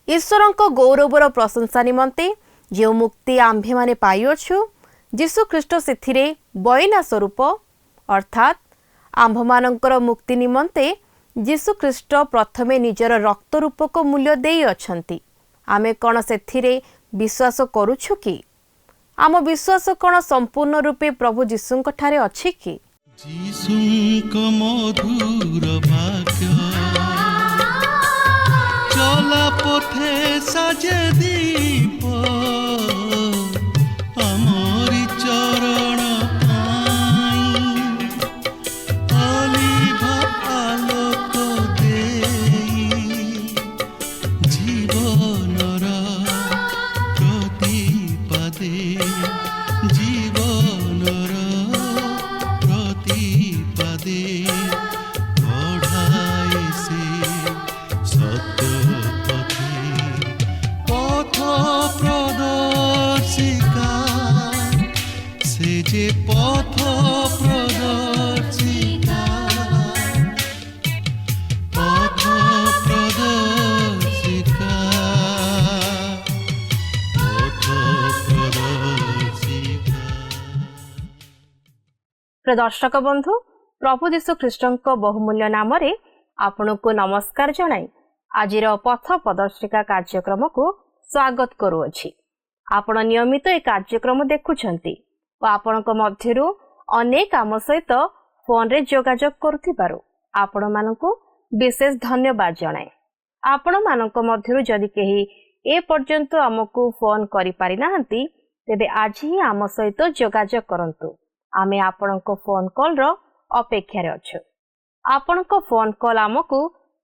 ईश्वरଙ୍କ गौरवर प्रशंसा निमंते जो मुक्ति आम्भे माने पाइछु जीशु ख्रीष्ट से बयना स्वरूप अर्थात आम्भमानंकर मुक्ति निमंते जीशु ख्रीष्ट प्रथमे निजर रक्त रूपक मूल्य देई अछंती। आमे कौन से विश्वास करुछु कि आम विश्वास कौन संपूर्ण रूपे प्रभु जीशुंक ठारे अछि कि जीशुंक मधुर वाक्य चला पथे साजे दीप आमरी चरण अलिभा आलोक देई जीवनर प्रतिपदे जीवनर प्रतिपदे बढ़ाई से सत्य पथ प्रदर्शिका से जे पथ प्रदर्शिका पथ प्रदर्शिका पथ प्रदर्शिका। प्रदर्शक बंधु प्रभु जीशु ख्रीष्टଙ୍କ बहुमूल्य नाम रे आपनको नमस्कार जणाई आजिर पथ प्रदर्शिका कार्यक्रम को स्वागत करूअछि। आपण नियमित ए कार्यक्रम देखुछंती और आपणक मध्यरु अनेक आम सहित फोन रे जोगाजोग करुथिबारु आपण मानकु विशेष धन्यवाद जणाए। आपण मानक मध्यरु जदि केही ए पर्यंत हमकु फोन करि पारि नाहंती तेबे आज ही आम सहित जोगाजोग करंतु। आमे आपणक फोन कॉल रो अपेक्षा रे अछु। आपणक फोन कॉल आमकु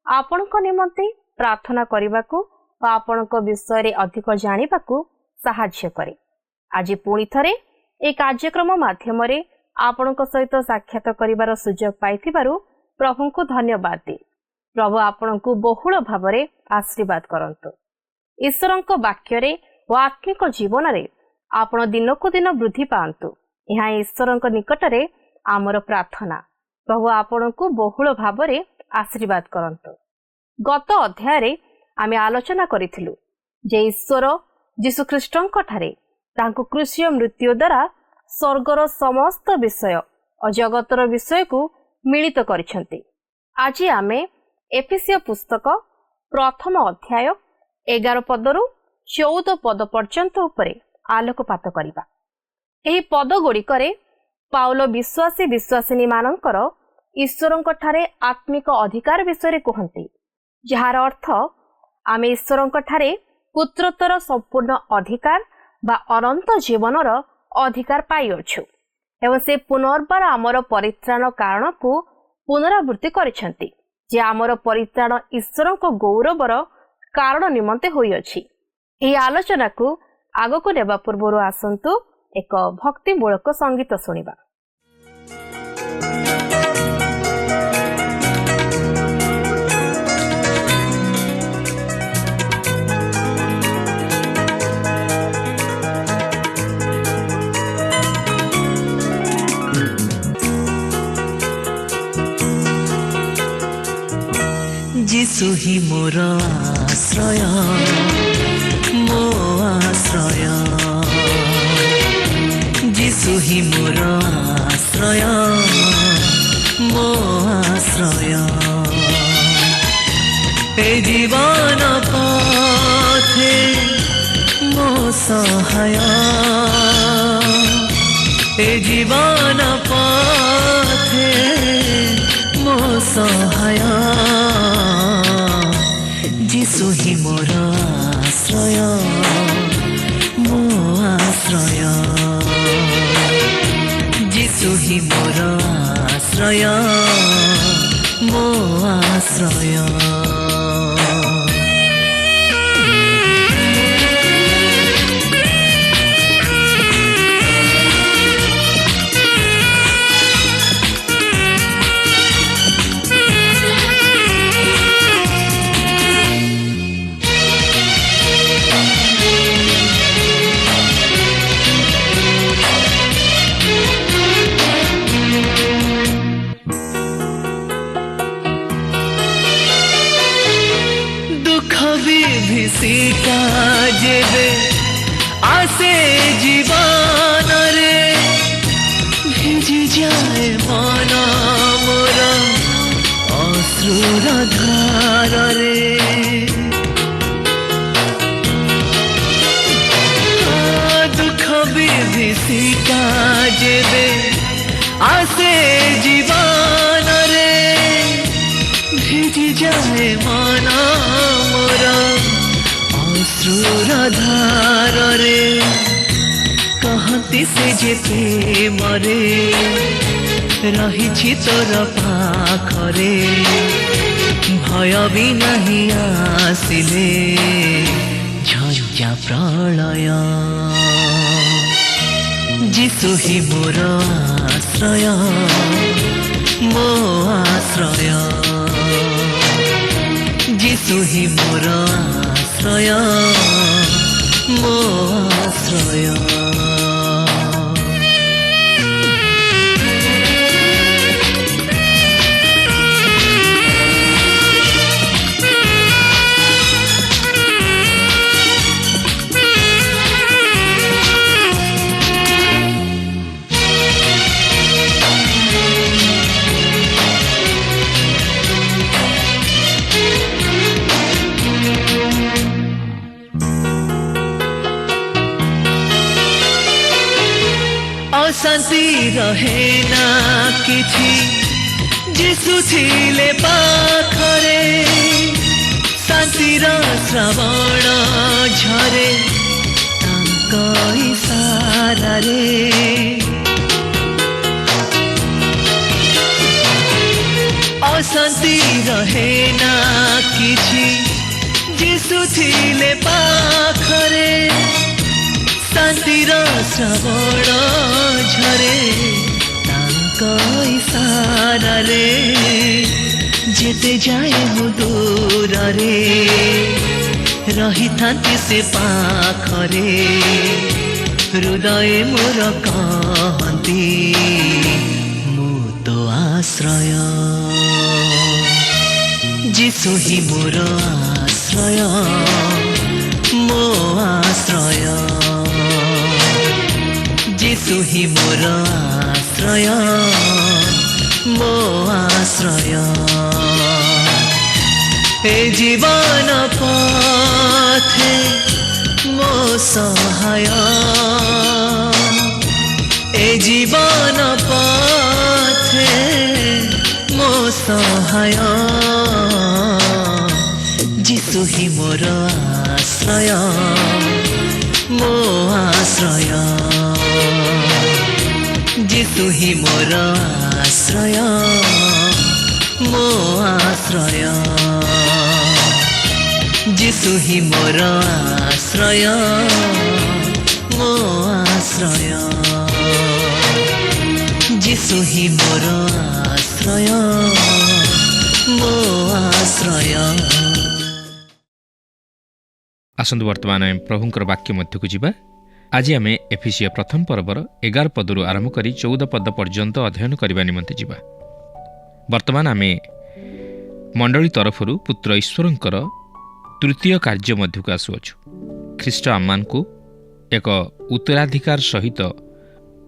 आपणक निमंते प्रार्थना करिबाकू व आपणक विषय रे अधिक जानिबाकू सहाय्य करे। आज पुणी थरे ए कार्यक्रम माध्यम रे आपणक सहित साक्षात करिवार सुजोग पाइथिबारु प्रभुंकु धन्यवाद दे। प्रभु आपणकु बहुल भावरे आशीर्वाद करंतु। ईश्वरଙ୍କ वाक्य व आत्मिक जीवन रे आपण दिनकु दिन वृद्धि पांतु। यहाँ ईश्वरଙ୍କ निकटरे आमर प्रार्थना। प्रभु आपणकु बहुल भावरे आशीर्वाद करंतु। गत अध्याय रे आमे आलोचना करिथिलु जे ईश्वर जीशु ख्रीष्टଙ୍କ ठारे तांको क्रूसीय मृत्यु द्वारा स्वर्गर समस्त विषय और जगतर विषय को मिलित करिसंती। आज आमे एफेसिय पुस्तक प्रथम अध्याय 11 पदरु 14 पद पर्यंत उपरे आलोकपात करिबा। एही पद गुड़िकरे पाउल विश्वासी विश्वासिनी मानकर ईश्वरଙ୍କ ठारे आत्मिक अधिकार विषय कहती, जार अर्थ आमे ईश्वरଙ୍କ ठारे पुत्रत्वर संपूर्ण अधिकार बा अनंत जीवनर अधिकार पाइअछु एवं से पुनर्बार आमर परित्राण कारण को पुनरावृत्ति करिसंती जे आमर परित्राण ईश्वरଙ୍କ गौरवर कारण निमंते होइअछि। एही आलोचना को आगको नेबा पूर्वरु आसंतु एक भक्तिमूलक संगीत सुनिबा। जीशु ही मोर आश्रय मो आश्रय जीशु ही मोर आश्रय मो आश्रय ए जीवन पथे मो सहाय ए जीवन पथे मो सहाय जीशु ही मोर आश्रय मो आश्रय जीशु ही मोर आश्रय मो आश्रय। ଭିସିକା ଯେବେ ଆସେ ଜୀବନରେ ଭିଜିଯାଏ ମନ ମୋର ଅଶ୍ରୁର ଧାରରେ ଦୁଃଖ ବିଭୀଷିକା ଯେବେ ଆସେ ଜୀବନରେ ଭିଜିଯାଏ ମନ ମୋର ଅଶ୍ରୁର ଧାରରେ କହନ୍ତି ସେ ଯେ ପ୍ରେମରେ ରହିଛି ତୋର ପାଖରେ ଭୟ ବି ନାହିଁ ଆସିଲେ ଝଞ୍ଜା ପ୍ରଳୟ ଯିଶୁ ହିଁ ମୋର ଆଶ୍ରୟ ମୋ ଆଶ୍ରୟ ଯିଶୁ ହିଁ ମୋର ଆଶ୍ରୟ ମୋ ଆଶ୍ରୟ शांति रहे ना किछि जिसु थिले पाखरे शांतिर श्रवण झरे तांक इशारारे अशांति रहे ना किछि जिसु थिले पाखरे शांतिर श्रवण झरे तांक इशारारे जेते जाए मु दूररे रही थांती से पाखरे हृदय मोर कहती मु तो आश्रय जिसु ही मोर आश्रय मो आश्रय जिसु ही मोर आश्रय मो आश्रय ए जीवन पथे मो सहाय ए जीवन पथे मो सहाय जिसु ही मोर आश्रय मो आश्रय जिसु ही मोर आश्रय मो आश्रय जिसु ही मोर आश्रय मो आश्रय जिसु ही मोर आश्रय मो आश्रय। आसंतु वर्तमान प्रभुंकर वाक्य मध्यकु जिबा। आज आम एफिसिया प्रथम पर्वर 11 पदरू आरंभ करी 14 पद पर्यंत अध्ययन करने निमंते जिबा। वर्तमान आम मंडली तरफरू पुत्र ईश्वरंकर तृतीय कार्य मध्यकु आसुअछु। ख्रीष्ट आम्मानकु एक उत्तराधिकार सहित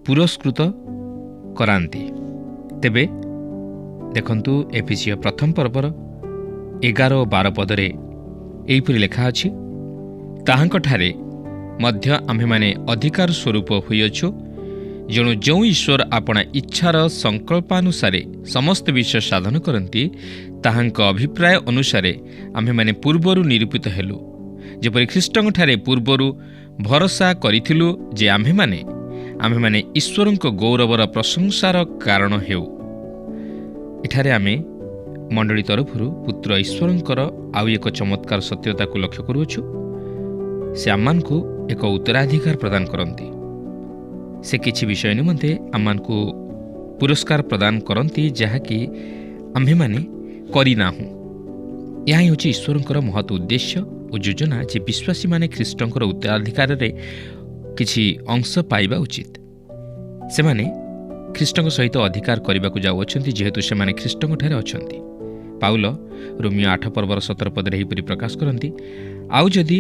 पुरस्कृत करांती। तेबे देखंतु एफिसिया प्रथम पर्वर 11 और 12 पदरे एहिपरि लेखा अछि, ताहांकठारे मध्य आम्भेमाने अधिकार स्वरूप होइअछु, जेणु जो ईश्वर आपणा इच्छार संकल्पानुसारे समस्त विषय साधन करती ताहांक अभिप्राय अनुसारे आम्भेमाने पूर्वरु निरूपित हेलु, जेपरि ख्रीष्टंठारे पूर्वरु भरोसा करिथिलु जे आम्भेमाने ईश्वरंक गौरवर प्रशंसार कारण हेउ। एठारे आमे मंडली तरफरु पुत्र ईश्वरंकर आउ एक चमत्कार सत्यता को लक्ष्य करूछु। से आम्मानकु एक उत्तराधिकार प्रदान करती। से किछि विषय निमंते आम्मानकु पुरस्कार प्रदान करती जहाँकि आम्भेमाने करिनाहु। यह होछि ईश्वरंकर महत् उद्देश्य और योजना जे विश्वासी माने ख्रीष्टंकर उत्तराधिकार रे किछि अंश पाइबा उचित। सेमाने ख्रीष्टंक सहित अधिकार करबाकु जाउअछंती जेहेतु सेमाने ख्रीष्टंक ठारे अछंती। ପାଉଲ ରୋମିଓ 8 ପର୍ବର 17 ପଦରେ ଏହିପରି ପ୍ରକାଶ କରନ୍ତି, ଆଉ ଯଦି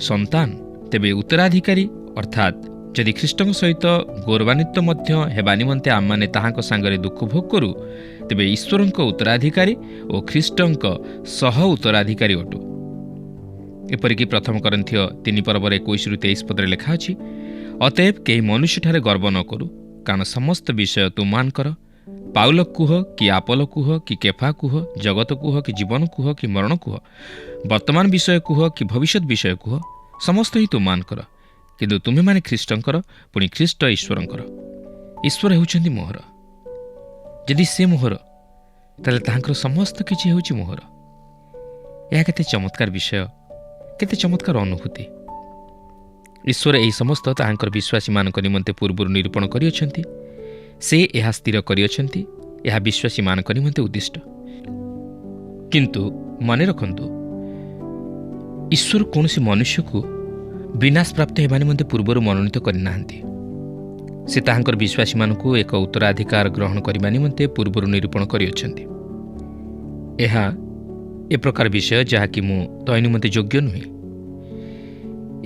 ସନ୍ତାନ ତେବେ ଉତ୍ତରାଧିକାରୀ, ଅର୍ଥାତ୍ ଯଦି ଖ୍ରୀଷ୍ଟଙ୍କ ସହିତ ଗୌରବାନ୍ୱିତ ମଧ୍ୟ ହେବା ନିମନ୍ତେ ଆମମାନେ ତାହାଙ୍କ ସାଙ୍ଗରେ ଦୁଃଖ ଭୋଗ କରୁ, ତେବେ ଈଶ୍ୱରଙ୍କ ଉତ୍ତରାଧିକାରୀ ଓ ଖ୍ରୀଷ୍ଟଙ୍କ ସହ ଉତ୍ତରାଧିକାରୀ ଅଟୁ। ଏପରିକି 1 କରିନ୍ଥୀୟ 3 ପର୍ବର 21-23 ପଦରେ ଲେଖା ଅଛି, ଅତଏବ କେହି ମନୁଷ୍ୟଠାରେ ଗର୍ବ ନ କରୁ, କାରଣ ସମସ୍ତ ବିଷୟ ତୁମମାନଙ୍କର। ପାଉଲ କୁହ କି ଆପଲ କୁହ କି କେଫା କୁହ, ଜଗତ କୁହ କି ଜୀବନ କୁହ କି ମରଣ କୁହ, ବର୍ତ୍ତମାନ ବିଷୟ କୁହ କି ଭବିଷ୍ୟତ ବିଷୟ କୁହ, ସମସ୍ତ ହିଁ ତୁମମାନଙ୍କର, କିନ୍ତୁ ତୁମେମାନେ ଖ୍ରୀଷ୍ଟଙ୍କର, ପୁଣି ଖ୍ରୀଷ୍ଟ ଈଶ୍ୱରଙ୍କର। ଈଶ୍ୱର ହେଉଛନ୍ତି ମୋହର। ଯଦି ସେ ମୋହର, ତାହେଲେ ତାହାଙ୍କର ସମସ୍ତ କିଛି ହେଉଛି ମୋହର। ଏହା କେତେ ଚମତ୍କାର ବିଷୟ, କେତେ ଚମତ୍କାର ଅନୁଭୂତି। ଈଶ୍ୱର ଏହି ସମସ୍ତ ତାହାଙ୍କର ବିଶ୍ୱାସୀମାନଙ୍କ ନିମନ୍ତେ ପୂର୍ବରୁ ନିରୂପଣ କରିଅଛନ୍ତି। ସେ ଏହା ସ୍ଥିର କରିଅଛନ୍ତି, ଏହା ବିଶ୍ୱାସୀମାନଙ୍କ ନିମନ୍ତେ ଉଦ୍ଦିଷ୍ଟ। କିନ୍ତୁ ମନେ ରଖନ୍ତୁ, ଈଶ୍ୱର କୌଣସି ମନୁଷ୍ୟକୁ ବିନାଶ ପ୍ରାପ୍ତ ହେବା ନିମନ୍ତେ ପୂର୍ବରୁ ମନୋନୀତ କରିନାହାନ୍ତି। ସେ ତାହାଙ୍କର ବିଶ୍ୱାସୀମାନଙ୍କୁ ଏକ ଉତ୍ତରାଧିକାର ଗ୍ରହଣ କରିବା ନିମନ୍ତେ ପୂର୍ବରୁ ନିରୂପଣ କରିଅଛନ୍ତି। ଏହା ଏ ପ୍ରକାର ବିଷୟ ଯାହାକି ମୁଁ ତୟ ନିମନ୍ତେ ଯୋଗ୍ୟ ନୁହେଁ।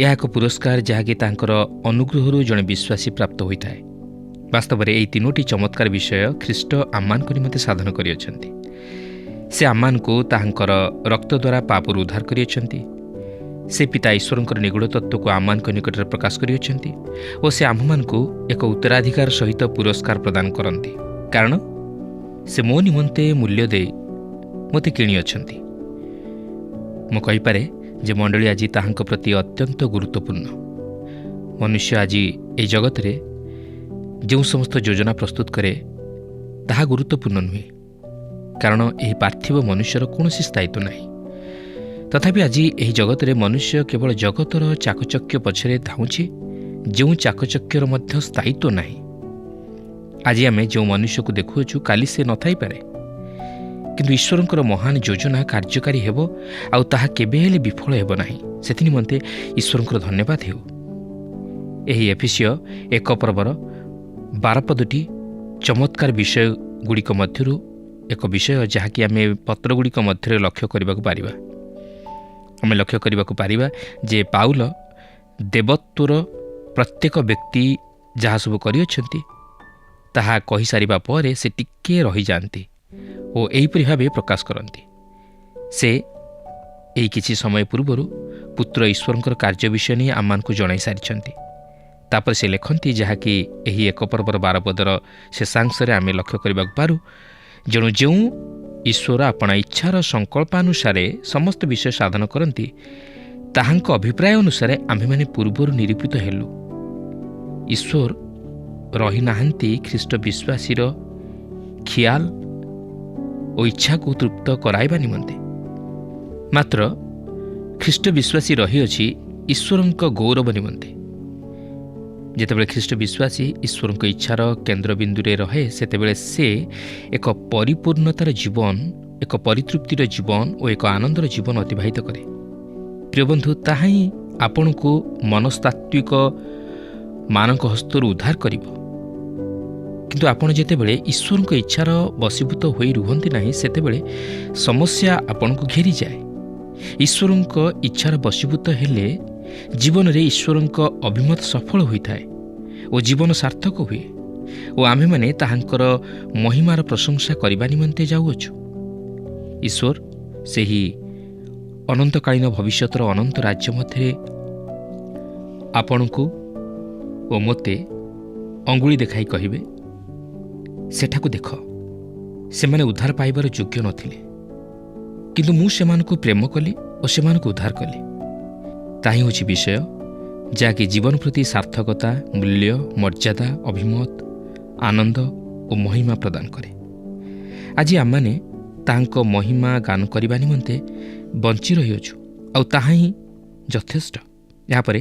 ଏହା ଏକ ପୁରସ୍କାର ଯାହାକି ତାଙ୍କର ଅନୁଗ୍ରହରୁ ଜଣେ ବିଶ୍ୱାସୀ ପ୍ରାପ୍ତ ହୋଇଥାଏ। ବାସ୍ତବରେ ଏହି 3ଟି ଚମତ୍କାର ବିଷୟ ଖ୍ରୀଷ୍ଟ ଆମମାନଙ୍କ ନିମନ୍ତେ ସାଧନ କରିଅଛନ୍ତି। ସେ ଆମମାନଙ୍କୁ ତାହାଙ୍କର ରକ୍ତ ଦ୍ୱାରା ପାପରୁ ଉଦ୍ଧାର କରିଅଛନ୍ତି। ସେ ପିତା ଈଶ୍ୱରଙ୍କର ନିଗୁଢ଼ ତତ୍ତ୍ୱକୁ ଆମମାନଙ୍କ ନିକଟରେ ପ୍ରକାଶ କରିଅଛନ୍ତି ଓ ସେ ଆମ୍ଭମାନଙ୍କୁ ଏକ ଉତ୍ତରାଧିକାର ସହିତ ପୁରସ୍କାର ପ୍ରଦାନ କରନ୍ତି, କାରଣ ସେ ମୋ ନିମନ୍ତେ ମୂଲ୍ୟ ଦେଇ ମୋତେ କିଣିଅଛନ୍ତି। ମୁଁ କହିପାରେ ଯେ ମଣ୍ଡଳୀ ଆଜି ତାହାଙ୍କ ପ୍ରତି ଅତ୍ୟନ୍ତ ଗୁରୁତ୍ୱପୂର୍ଣ୍ଣ। ମନୁଷ୍ୟ ଆଜି ଏହି ଜଗତରେ ଯେଉଁ ସମସ୍ତ ଯୋଜନା ପ୍ରସ୍ତୁତ କରେ ତାହା ଗୁରୁତ୍ୱପୂର୍ଣ୍ଣ ନୁହେଁ, କାରଣ ଏହି ପାର୍ଥିବ ମନୁଷ୍ୟର କୌଣସି ସ୍ଥାୟିତ୍ୱ ନାହିଁ। ତଥାପି ଆଜି ଏହି ଜଗତରେ ମନୁଷ୍ୟ କେବଳ ଜଗତର ଚାକଚକ୍ୟ ପଛରେ ଧାଉଁଛି, ଯେଉଁ ଚାକଚକ୍ୟର ମଧ୍ୟ ସ୍ଥାୟିତ୍ୱ ନାହିଁ। ଆଜି ଆମେ ଯେଉଁ ମନୁଷ୍ୟକୁ ଦେଖୁଅଛୁ, କାଲି ସେ ନଥାଇପାରେ, କିନ୍ତୁ ଈଶ୍ୱରଙ୍କର ମହାନ ଯୋଜନା କାର୍ଯ୍ୟକାରୀ ହେବ ଆଉ ତାହା କେବେ ହେଲେ ବିଫଳ ହେବ ନାହିଁ। ସେଥିନିମନ୍ତେ ଈଶ୍ୱରଙ୍କର ଧନ୍ୟବାଦ ହେଉ। ଏହି ଏଫେସୀୟ 1 ପର୍ବର 12 ପଦଟି ଚମତ୍କାର ବିଷୟଗୁଡ଼ିକ ମଧ୍ୟରୁ ଏକ ବିଷୟ ଯାହାକି ଆମେ ପତ୍ରଗୁଡ଼ିକ ମଧ୍ୟରେ ଲକ୍ଷ୍ୟ କରିବାକୁ ପାରିବା। ଆମେ ଲକ୍ଷ୍ୟ କରିବାକୁ ପାରିବା ଯେ ପାଉଲ ଦେବତ୍ୱର ପ୍ରତ୍ୟେକ ବ୍ୟକ୍ତି ଯାହା ସବୁ କରିଅଛନ୍ତି ତାହା କହିସାରିବା ପରେ ସେ ଟିକିଏ ରହିଯାଆନ୍ତି ଓ ଏହିପରି ଭାବେ ପ୍ରକାଶ କରନ୍ତି। ସେ ଏହି କିଛି ସମୟ ପୂର୍ବରୁ ପୁତ୍ର ଈଶ୍ୱରଙ୍କର କାର୍ଯ୍ୟ ବିଷୟ ନେଇ ଆମମାନଙ୍କୁ ଜଣାଇ ସାରିଛନ୍ତି। ତାପରେ ସେ ଲେଖନ୍ତି, ଯାହାକି ଏହି 1 ପର୍ବର 12 ପଦର ଶେଷାଂଶରେ ଆମେ ଲକ୍ଷ୍ୟ କରିବାକୁ ପାରୁ, ଯେଣୁ ଯେଉଁ ଈଶ୍ୱର ଆପଣା ଇଚ୍ଛାର ସଂକଳ୍ପାନୁସାରେ ସମସ୍ତ ବିଷୟ ସାଧନ କରନ୍ତି, ତାହାଙ୍କ ଅଭିପ୍ରାୟ ଅନୁସାରେ ଆମ୍ଭେମାନେ ପୂର୍ବରୁ ନିରୂପିତ ହେଲୁ। ଈଶ୍ୱର ରହିନାହାନ୍ତି ଖ୍ରୀଷ୍ଟ ବିଶ୍ୱାସୀର ଖିଆଲ ଓ ଇଚ୍ଛାକୁ ତୃପ୍ତ କରାଇବା ନିମନ୍ତେ, ମାତ୍ର ଖ୍ରୀଷ୍ଟ ବିଶ୍ୱାସୀ ରହିଅଛି ଈଶ୍ୱରଙ୍କ ଗୌରବ ନିମନ୍ତେ। ଯେତେବେଳେ ଖ୍ରୀଷ୍ଟ ବିଶ୍ୱାସୀ ଈଶ୍ୱରଙ୍କ ଇଚ୍ଛାର କେନ୍ଦ୍ରବିନ୍ଦୁରେ ରହେ, ସେତେବେଳେ ସେ ଏକ ପରିପୂର୍ଣ୍ଣତାର ଜୀବନ, ଏକ ପରିତୃପ୍ତିର ଜୀବନ ଓ ଏକ ଆନନ୍ଦର ଜୀବନ ଅତିବାହିତ କରେ। ପ୍ରିୟ ବନ୍ଧୁ, ତାହା ହିଁ ଆପଣଙ୍କୁ ମନସ୍ତାତ୍ତ୍ୱିକ ମାନଙ୍କ ହସ୍ତରୁ ଉଦ୍ଧାର କରିବ। କିନ୍ତୁ ଆପଣ ଯେତେବେଳେ ଈଶ୍ୱରଙ୍କ ଇଚ୍ଛାର ବଶୀଭୂତ ହୋଇ ରୁହନ୍ତି ନାହିଁ, ସେତେବେଳେ ସମସ୍ୟା ଆପଣଙ୍କୁ ଘେରିଯାଏ। ଈଶ୍ୱରଙ୍କ ଇଚ୍ଛାର ବଶୀଭୂତ ହେଲେ ଜୀବନରେ ଈଶ୍ୱରଙ୍କ ଅଭିମତ ସଫଳ ହୋଇଥାଏ ଓ ଜୀବନ ସାର୍ଥକ ହୁଏ ଓ ଆମ୍ଭେମାନେ ତାହାଙ୍କର ମହିମାର ପ୍ରଶଂସା କରିବା ନିମନ୍ତେ ଯାଉଅଛୁ। ଈଶ୍ୱର ସେହି ଅନନ୍ତକାଳୀନ ଭବିଷ୍ୟତର ଅନନ୍ତ ରାଜ୍ୟ ମଧ୍ୟରେ ଆପଣଙ୍କୁ ଓ ମୋତେ ଅଙ୍ଗୁଳି ଦେଖାଇ କହିବେ, ସେଠାକୁ ଦେଖ, ସେମାନେ ଉଦ୍ଧାର ପାଇବାର ଯୋଗ୍ୟ ନଥିଲେ, କିନ୍ତୁ ମୁଁ ସେମାନଙ୍କୁ ପ୍ରେମ କଲି ଓ ସେମାନଙ୍କୁ ଉଦ୍ଧାର କଲି। ତାହିଁ ହେଉଛି ବିଷୟ ଯାହାକି ଜୀବନ ପ୍ରତି ସାର୍ଥକତା, ମୂଲ୍ୟ, ମର୍ଯ୍ୟାଦା, ଅଭିମତ, ଆନନ୍ଦ ଓ ମହିମା ପ୍ରଦାନ କରେ। ଆଜି ଆମମାନେ ତାହାଙ୍କ ମହିମା ଗାନ କରିବା ନିମନ୍ତେ ବଞ୍ଚି ରହିଅଛୁ, ଆଉ ତାହା ହିଁ ଯଥେଷ୍ଟ। ଏହାପରେ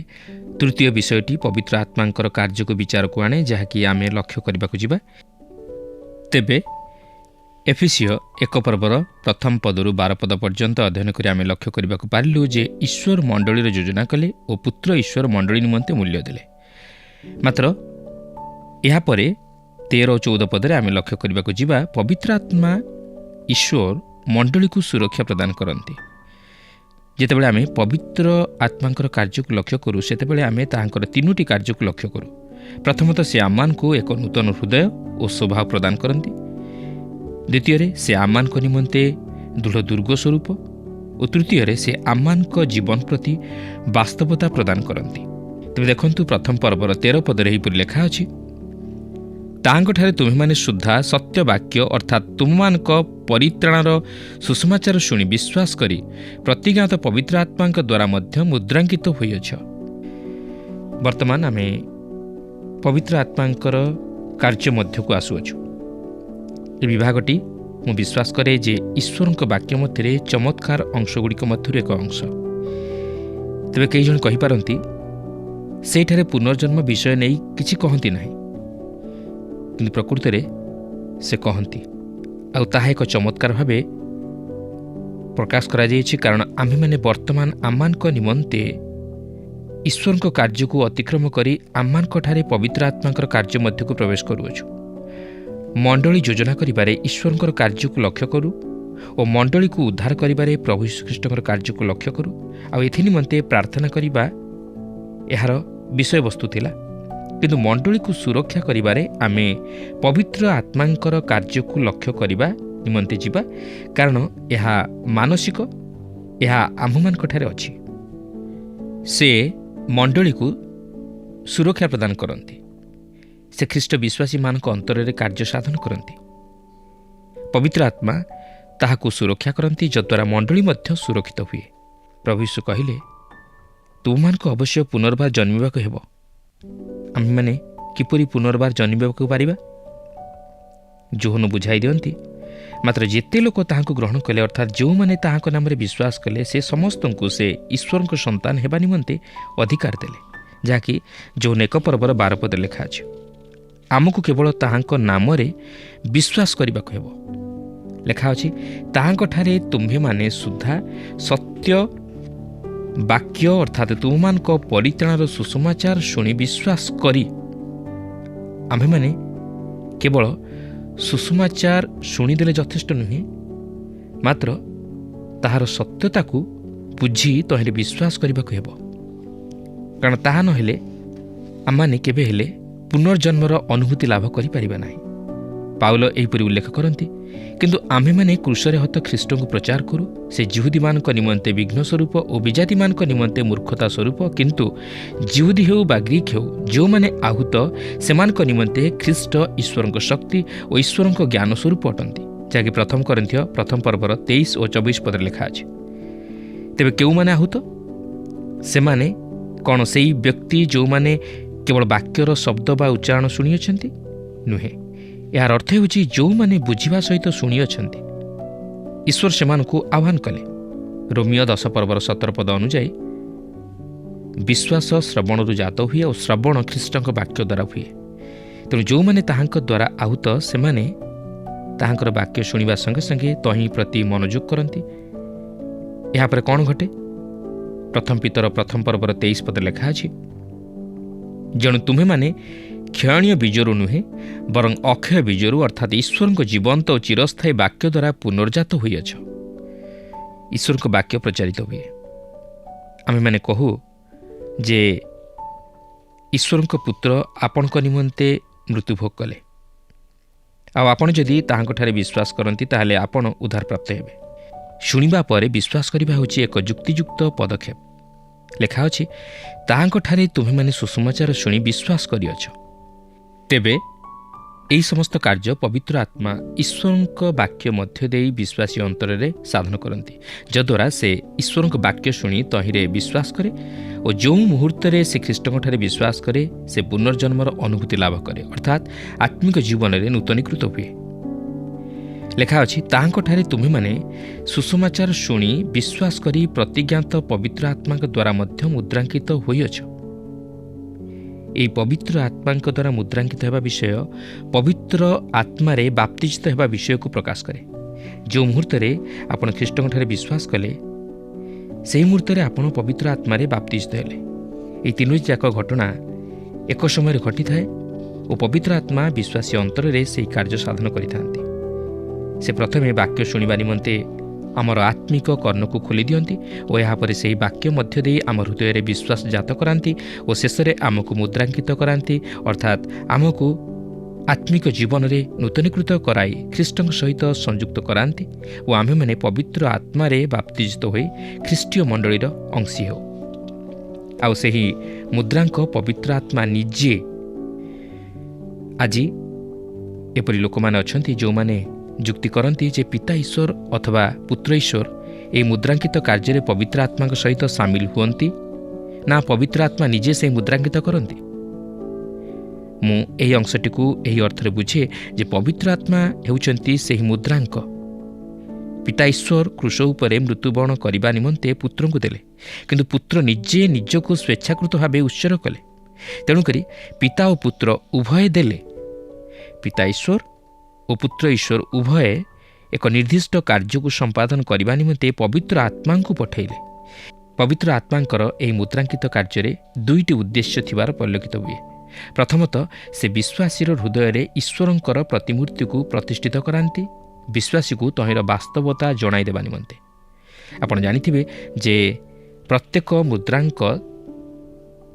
ତୃତୀୟ ବିଷୟଟି ପବିତ୍ର ଆତ୍ମାଙ୍କର କାର୍ଯ୍ୟକୁ ବିଚାରକୁ ଆଣେ, ଯାହାକି ଆମେ ଲକ୍ଷ୍ୟ କରିବାକୁ ଯିବା। ତେବେ ଏଫେସୀୟ 1 ପର୍ବର 1 ପଦରୁ 12 ପଦ ପର୍ଯ୍ୟନ୍ତ ଅଧ୍ୟୟନ କରି ଆମେ ଲକ୍ଷ୍ୟ କରିବାକୁ ପାରିଲୁ ଯେ ଈଶ୍ୱର ମଣ୍ଡଳୀର ଯୋଜନା କଲେ ଓ ପୁତ୍ର ଈଶ୍ୱର ମଣ୍ଡଳୀ ନିମନ୍ତେ ମୂଲ୍ୟ ଦେଲେ। ମାତ୍ର ଏହାପରେ 13 ଓ 14 ପଦରେ ଆମେ ଲକ୍ଷ୍ୟ କରିବାକୁ ଯିବା, ପବିତ୍ର ଆତ୍ମା ଈଶ୍ୱର ମଣ୍ଡଳୀକୁ ସୁରକ୍ଷା ପ୍ରଦାନ କରନ୍ତି। ଯେତେବେଳେ ଆମେ ପବିତ୍ର ଆତ୍ମାଙ୍କର କାର୍ଯ୍ୟକୁ ଲକ୍ଷ୍ୟ କରୁ ସେତେବେଳେ ଆମେ ତାହାଙ୍କର ତିନୋଟି କାର୍ଯ୍ୟକୁ ଲକ୍ଷ୍ୟ କରୁ। ପ୍ରଥମତଃ ସେ ଆମମାନଙ୍କୁ ଏକ ନୂତନ ହୃଦୟ ଓ ସ୍ୱଭାବ ପ୍ରଦାନ କରନ୍ତି। ଦ୍ୱିତୀୟରେ ସେ ଆମମାନଙ୍କ ନିମନ୍ତେ ଦୃଢ଼ ଦୁର୍ଗ ସ୍ୱରୂପ ଓ ତୃତୀୟରେ ସେ ଆମମାନଙ୍କ ଜୀବନ ପ୍ରତି ବାସ୍ତବତା ପ୍ରଦାନ କରନ୍ତି। ତେବେ ଦେଖନ୍ତୁ ପ୍ରଥମ ପର୍ବର 13 ପଦରେ ଏହିପରି ଲେଖା ଅଛି, ତାହାଙ୍କଠାରେ ତୁମେମାନେ ସୁଦ୍ଧା ସତ୍ୟ ବାକ୍ୟ ଅର୍ଥାତ୍ ତୁମମାନଙ୍କ ପରିତ୍ରାଣର ସୁସମାଚାର ଶୁଣି ବିଶ୍ୱାସ କରି ପ୍ରତିଜ୍ଞାତ ପବିତ୍ର ଆତ୍ମାଙ୍କ ଦ୍ୱାରା ମଧ୍ୟ ମୁଦ୍ରାଙ୍କିତ ହୋଇଅଛ। ବର୍ତ୍ତମାନ ଆମେ ପବିତ୍ର ଆତ୍ମାଙ୍କର କାର୍ଯ୍ୟ ମଧ୍ୟକୁ ଆସୁଅଛୁ। ଏ ବିଭାଗଟି ମୁଁ ବିଶ୍ୱାସ କରେ ଯେ ଈଶ୍ୱରଙ୍କ ବାକ୍ୟ ମଧ୍ୟରେ ଚମତ୍କାର ଅଂଶଗୁଡ଼ିକ ମଧ୍ୟରୁ ଏକ ଅଂଶ। ତେବେ କେହି ଜଣ କହିପାରନ୍ତି ସେଇଠାରେ ପୁନର୍ଜନ୍ମ ବିଷୟ ନେଇ କିଛି କହନ୍ତି ନାହିଁ, କିନ୍ତୁ ପ୍ରକୃତରେ ସେ କହନ୍ତି, ଆଉ ତାହା ଏକ ଚମତ୍କାର ଭାବେ ପ୍ରକାଶ କରାଯାଇଛି। କାରଣ ଆମ୍ଭେମାନେ ବର୍ତ୍ତମାନ ଆମମାନଙ୍କ ନିମନ୍ତେ ଈଶ୍ୱରଙ୍କ କାର୍ଯ୍ୟକୁ ଅତିକ୍ରମ କରି ଆମମାନଙ୍କଠାରେ ପବିତ୍ର ଆତ୍ମାଙ୍କର କାର୍ଯ୍ୟ ମଧ୍ୟକୁ ପ୍ରବେଶ କରୁଅଛୁ। ମଣ୍ଡଳୀ ଯୋଜନା କରିବାରେ ଈଶ୍ୱରଙ୍କର କାର୍ଯ୍ୟକୁ ଲକ୍ଷ୍ୟ କରୁ ଓ ମଣ୍ଡଳୀକୁ ଉଦ୍ଧାର କରିବାରେ ପ୍ରଭୁ ଯୀଶୁଖ୍ରୀଷ୍ଟଙ୍କର କାର୍ଯ୍ୟକୁ ଲକ୍ଷ୍ୟ କରୁ। ଆଉ ଏଥି ନିମନ୍ତେ ପ୍ରାର୍ଥନା କରିବା ଏହାର ବିଷୟବସ୍ତୁ ଥିଲା। କିନ୍ତୁ ମଣ୍ଡଳୀକୁ ସୁରକ୍ଷା କରିବାରେ ଆମେ ପବିତ୍ର ଆତ୍ମାଙ୍କର କାର୍ଯ୍ୟକୁ ଲକ୍ଷ୍ୟ କରିବା ନିମନ୍ତେ ଯିବା, କାରଣ ଏହା ମାନସିକ, ଏହା ଆମ୍ଭମାନଙ୍କଠାରେ ଅଛି। ସେ ମଣ୍ଡଳୀକୁ ସୁରକ୍ଷା ପ୍ରଦାନ କରନ୍ତି। ସେ ଖ୍ରୀଷ୍ଟ ବିଶ୍ୱାସୀମାନଙ୍କ ଅନ୍ତରରେ କାର୍ଯ୍ୟ ସାଧନ କରନ୍ତି। ପବିତ୍ର ଆତ୍ମା ତାହାକୁ ସୁରକ୍ଷା କରନ୍ତି, ଯଦ୍ୱାରା ମଣ୍ଡଳୀ ମଧ୍ୟ ସୁରକ୍ଷିତ ହୁଏ। ପ୍ରଭୁ ଯୀଶୁ କହିଲେ, ତୁମମାନଙ୍କୁ ଅବଶ୍ୟ ପୁନର୍ବାର ଜନ୍ମିବାକୁ ହେବ। ଆମେମାନେ କିପରି ପୁନର୍ବାର ଜନ୍ମିବାକୁ ପାରିବା? ଯୋହନ ବୁଝାଇ ଦିଅନ୍ତି, ମାତ୍ର ଯେତେ ଲୋକ ତାହାଙ୍କୁ ଗ୍ରହଣ କଲେ, ଅର୍ଥାତ୍ ଯେଉଁମାନେ ତାହାଙ୍କ ନାମରେ ବିଶ୍ୱାସ କଲେ, ସେ ସମସ୍ତଙ୍କୁ ସେ ଈଶ୍ୱରଙ୍କ ସନ୍ତାନ ହେବା ନିମନ୍ତେ ଅଧିକାର ଦେଲେ, ଯାହାକି ଯୋହନ 1 ପର୍ବର 12 ପଦରେ ଲେଖା ଅଛି। ଆମକୁ କେବଳ ତାହାଙ୍କ ନାମରେ ବିଶ୍ୱାସ କରିବାକୁ ହେବ। ଲେଖା ଅଛି, ତାହାଙ୍କଠାରେ ତୁମ୍ଭେମାନେ ସୁଦ୍ଧା ସତ୍ୟ ବାକ୍ୟ ଅର୍ଥାତ୍ ତୁମମାନଙ୍କ ପରିତ୍ରାଣର ସୁସମାଚାର ଶୁଣି ବିଶ୍ୱାସ କରି। ଆମ୍ଭେମାନେ କେବଳ ସୁସମାଚାର ଶୁଣିଦେଲେ ଯଥେଷ୍ଟ ନୁହେଁ, ମାତ୍ର ତାହାର ସତ୍ୟତାକୁ ବୁଝି ତହିଁରେ ବିଶ୍ୱାସ କରିବାକୁ ହେବ। କାରଣ ତାହା ନହେଲେ ଆମମାନେ କେବେ ହେଲେ ପୁନର୍ଜନ୍ମର ଅନୁଭୂତି ଲାଭ କରିପାରିବା ନାହିଁ। ପାଉଲ ଏହିପରି ଉଲ୍ଲେଖ କରନ୍ତି, କିନ୍ତୁ ଆମ୍ଭେମାନେ କ୍ରୁଶରେ ହତ ଖ୍ରୀଷ୍ଟଙ୍କୁ ପ୍ରଚାର କରୁ, ସେ ଯିହୁଦୀମାନଙ୍କ ନିମନ୍ତେ ବିଘ୍ନ ସ୍ୱରୂପ ଓ ବିଜାତିମାନଙ୍କ ନିମନ୍ତେ ମୂର୍ଖତା ସ୍ୱରୂପ, କିନ୍ତୁ ଯିହୁଦୀ ହେଉ ବା ଗ୍ରୀକ୍ ହେଉ, ଯେଉଁମାନେ ଆହୁତ ସେମାନଙ୍କ ନିମନ୍ତେ ଖ୍ରୀଷ୍ଟ ଈଶ୍ୱରଙ୍କ ଶକ୍ତି ଓ ଈଶ୍ୱରଙ୍କ ଜ୍ଞାନ ସ୍ୱରୂପ ଅଟନ୍ତି, ଯାହାକି 1 କରିନ୍ଥୀୟ 1 ପର୍ବର 23 ଓ 24 ପଦରେ ଲେଖା ଅଛି। ତେବେ କେଉଁମାନେ ଆହୁତ? ସେମାନେ କ'ଣ ସେହି ବ୍ୟକ୍ତି ଯେଉଁମାନେ କେବଳ ବାକ୍ୟର ଶବ୍ଦ ବା ଉଚ୍ଚାରଣ ଶୁଣିଅଛନ୍ତି? ନୁହେଁ। ଏହାର ଅର୍ଥ ହେଉଛି ଯେଉଁମାନେ ବୁଝିବା ସହିତ ଶୁଣିଅଛନ୍ତି। ଈଶ୍ୱର ସେମାନଙ୍କୁ ଆହ୍ୱାନ କଲେ। ରୋମିଓ 10 ପର୍ବର 17 ପଦ ଅନୁଯାୟୀ ବିଶ୍ୱାସ ଶ୍ରବଣରୁ ଜାତ ହୁଏ ଓ ଶ୍ରବଣ ଖ୍ରୀଷ୍ଟଙ୍କ ବାକ୍ୟ ଦ୍ୱାରା ହୁଏ। ତେଣୁ ଯେଉଁମାନେ ତାହାଙ୍କ ଦ୍ୱାରା ଆହୁତ, ସେମାନେ ତାହାଙ୍କର ବାକ୍ୟ ଶୁଣିବା ସଙ୍ଗେ ସଙ୍ଗେ ତହିଁ ପ୍ରତି ମନୋଯୋଗ କରନ୍ତି। ଏହାପରେ କ'ଣ ଘଟେ? 1 ପିତର 1 ପର୍ବର 23 ପଦରେ ଲେଖା ଅଛି, ଯେଣୁ ତୁମେମାନେ କ୍ଷୟଣୀୟ ବୀଜରୁ ନୁହେଁ, ବରଂ ଅକ୍ଷୟ ବୀଜରୁ ଅର୍ଥାତ୍ ଈଶ୍ୱରଙ୍କ ଜୀବନ୍ତ ଓ ଚିରସ୍ଥାୟୀ ବାକ୍ୟ ଦ୍ୱାରା ପୁନର୍ଜାତ ହୋଇଅଛ। ଈଶ୍ୱରଙ୍କ ବାକ୍ୟ ପ୍ରଚାରିତ ହୁଏ। ଆମେମାନେ କହୁ ଯେ ଈଶ୍ୱରଙ୍କ ପୁତ୍ର ଆପଣଙ୍କ ନିମନ୍ତେ ମୃତ୍ୟୁଭୋଗ କଲେ, ଆଉ ଆପଣ ଯଦି ତାହାଙ୍କଠାରେ ବିଶ୍ୱାସ କରନ୍ତି ତାହେଲେ ଆପଣ ଉଦ୍ଧାରପ୍ରାପ୍ତ ହେବେ। ଶୁଣିବା ପରେ ବିଶ୍ୱାସ କରିବା ହେଉଛି ଏକ ଯୁକ୍ତିଯୁକ୍ତ ପଦକ୍ଷେପ। ଲେଖା ଅଛି, ତାହାଙ୍କଠାରେ ତୁମେମାନେ ସୁସମାଚାର ଶୁଣି ବିଶ୍ୱାସ କରିଅଛ। ତେବେ ଏହି ସମସ୍ତ କାର୍ଯ୍ୟ ପବିତ୍ର ଆତ୍ମା ଈଶ୍ୱରଙ୍କ ବାକ୍ୟ ମଧ୍ୟ ଦେଇ ବିଶ୍ୱାସୀ ଅନ୍ତରରେ ସାଧନ କରନ୍ତି, ଯଦ୍ୱାରା ସେ ଈଶ୍ୱରଙ୍କ ବାକ୍ୟ ଶୁଣି ତହିଁରେ ବିଶ୍ୱାସ କରେ ଓ ଯେଉଁ ମୁହୂର୍ତ୍ତରେ ସେ ଖ୍ରୀଷ୍ଟଙ୍କଠାରେ ବିଶ୍ୱାସ କରେ ସେ ପୁନର୍ଜନ୍ମର ଅନୁଭୂତି ଲାଭ କରେ, ଅର୍ଥାତ୍ ଆତ୍ମିକ ଜୀବନରେ ନୂତନୀକୃତ ହୁଏ। ଲେଖା ଅଛି, ତାହାଙ୍କଠାରେ ତୁମେମାନେ ସୁସମାଚାର ଶୁଣି ବିଶ୍ୱାସ କରି ପ୍ରତିଜ୍ଞାତ ପବିତ୍ର ଆତ୍ମାଙ୍କ ଦ୍ୱାରା ମଧ୍ୟ ମୁଦ୍ରାଙ୍କିତ ହୋଇଅଛ। ଏହି ପବିତ୍ର ଆତ୍ମାଙ୍କ ଦ୍ୱାରା ମୁଦ୍ରାଙ୍କିତ ହେବା ବିଷୟ ପବିତ୍ର ଆତ୍ମାରେ ବାପ୍ତିଜିତ ହେବା ବିଷୟକୁ ପ୍ରକାଶ କରେ। ଯେଉଁ ମୁହୂର୍ତ୍ତରେ ଆପଣ ଖ୍ରୀଷ୍ଟଙ୍କଠାରେ ବିଶ୍ୱାସ କଲେ, ସେହି ମୁହୂର୍ତ୍ତରେ ଆପଣ ପବିତ୍ର ଆତ୍ମାରେ ବାପ୍ତିଜିତ ହେଲେ। ଏହି ତିନୋଟି ଯାକ ଘଟଣା ଏକ ସମୟରେ ଘଟିଥାଏ ଓ ପବିତ୍ର ଆତ୍ମା ବିଶ୍ୱାସୀ ଅନ୍ତରରେ ସେହି କାର୍ଯ୍ୟ ସାଧନ କରିଥାନ୍ତି। ସେ ପ୍ରଥମେ ବାକ୍ୟ ଶୁଣିବା ନିମନ୍ତେ ଆମର ଆତ୍ମିକ କର୍ଣ୍ଣକୁ ଖୋଲି ଦିଅନ୍ତି ଓ ଏହାପରେ ସେହି ବାକ୍ୟ ମଧ୍ୟ ଦେଇ ଆମ ହୃଦୟରେ ବିଶ୍ୱାସ ଜାତ କରାନ୍ତି ଓ ଶେଷରେ ଆମକୁ ମୁଦ୍ରାଙ୍କିତ କରାନ୍ତି, ଅର୍ଥାତ୍ ଆମକୁ ଆତ୍ମିକ ଜୀବନରେ ନୂତନୀକୃତ କରାଇ ଖ୍ରୀଷ୍ଟଙ୍କ ସହିତ ସଂଯୁକ୍ତ କରାନ୍ତି ଓ ଆମ୍ଭେମାନେ ପବିତ୍ର ଆତ୍ମାରେ ବାପ୍ତିଜିତ ହୋଇ ଖ୍ରୀଷ୍ଟୀୟ ମଣ୍ଡଳୀର ଅଂଶୀ ହେଉ। ଆଉ ସେହି ମୁଦ୍ରାଙ୍କ ପବିତ୍ର ଆତ୍ମା ନିଜେ ଆଜି ଏପରି ଲୋକମାନେ ଅଛନ୍ତି ଯେଉଁମାନେ ଯୁକ୍ତି କରନ୍ତି ଯେ ପିତା ଈଶ୍ୱର ଅଥବା ପୁତ୍ର ଈଶ୍ୱର ଏହି ମୁଦ୍ରାଙ୍କିତ କାର୍ଯ୍ୟରେ ପବିତ୍ର ଆତ୍ମାଙ୍କ ସହିତ ସାମିଲ ହୁଅନ୍ତି ନା ପବିତ୍ର ଆତ୍ମା ନିଜେ ସେହି ମୁଦ୍ରାଙ୍କିତ କରନ୍ତି। ମୁଁ ଏହି ଅଂଶଟିକୁ ଏହି ଅର୍ଥରେ ବୁଝେ ଯେ ପବିତ୍ର ଆତ୍ମା ହେଉଛନ୍ତି ସେହି ମୁଦ୍ରାଙ୍କ। ପିତା ଈଶ୍ୱର କ୍ରୁଶ ଉପରେ ମୃତ୍ୟୁବରଣ କରିବା ନିମନ୍ତେ ପୁତ୍ରଙ୍କୁ ଦେଲେ, କିନ୍ତୁ ପୁତ୍ର ନିଜେ ନିଜକୁ ସ୍ୱେଚ୍ଛାକୃତ ଭାବେ ଉତ୍ସର୍ଗ କଲେ। ତେଣୁକରି ପିତା ଓ ପୁତ୍ର ଉଭୟ ଦେଲେ। ପିତା ଈଶ୍ୱର ଓ ପୁତ୍ର ଈଶ୍ୱର ଉଭୟ ଏକ ନିର୍ଦ୍ଦିଷ୍ଟ କାର୍ଯ୍ୟକୁ ସମ୍ପାଦନ କରିବା ନିମନ୍ତେ ପବିତ୍ର ଆତ୍ମାଙ୍କୁ ପଠାଇଲେ। ପବିତ୍ର ଆତ୍ମାଙ୍କର ଏହି ମୁଦ୍ରାଙ୍କିତ କାର୍ଯ୍ୟରେ ଦୁଇଟି ଉଦ୍ଦେଶ୍ୟ ଥିବାର ପରିଲକ୍ଷିତ ହୁଏ। ପ୍ରଥମତଃ ସେ ବିଶ୍ୱାସୀର ହୃଦୟରେ ଈଶ୍ୱରଙ୍କର ପ୍ରତିମୂର୍ତ୍ତିକୁ ପ୍ରତିଷ୍ଠିତ କରାନ୍ତି, ବିଶ୍ୱାସୀକୁ ତହିଁର ବାସ୍ତବତା ଜଣାଇ ଦେବା ନିମନ୍ତେ। ଆପଣ ଜାଣିଥିବେ ଯେ ପ୍ରତ୍ୟେକ ମୁଦ୍ରାଙ୍କ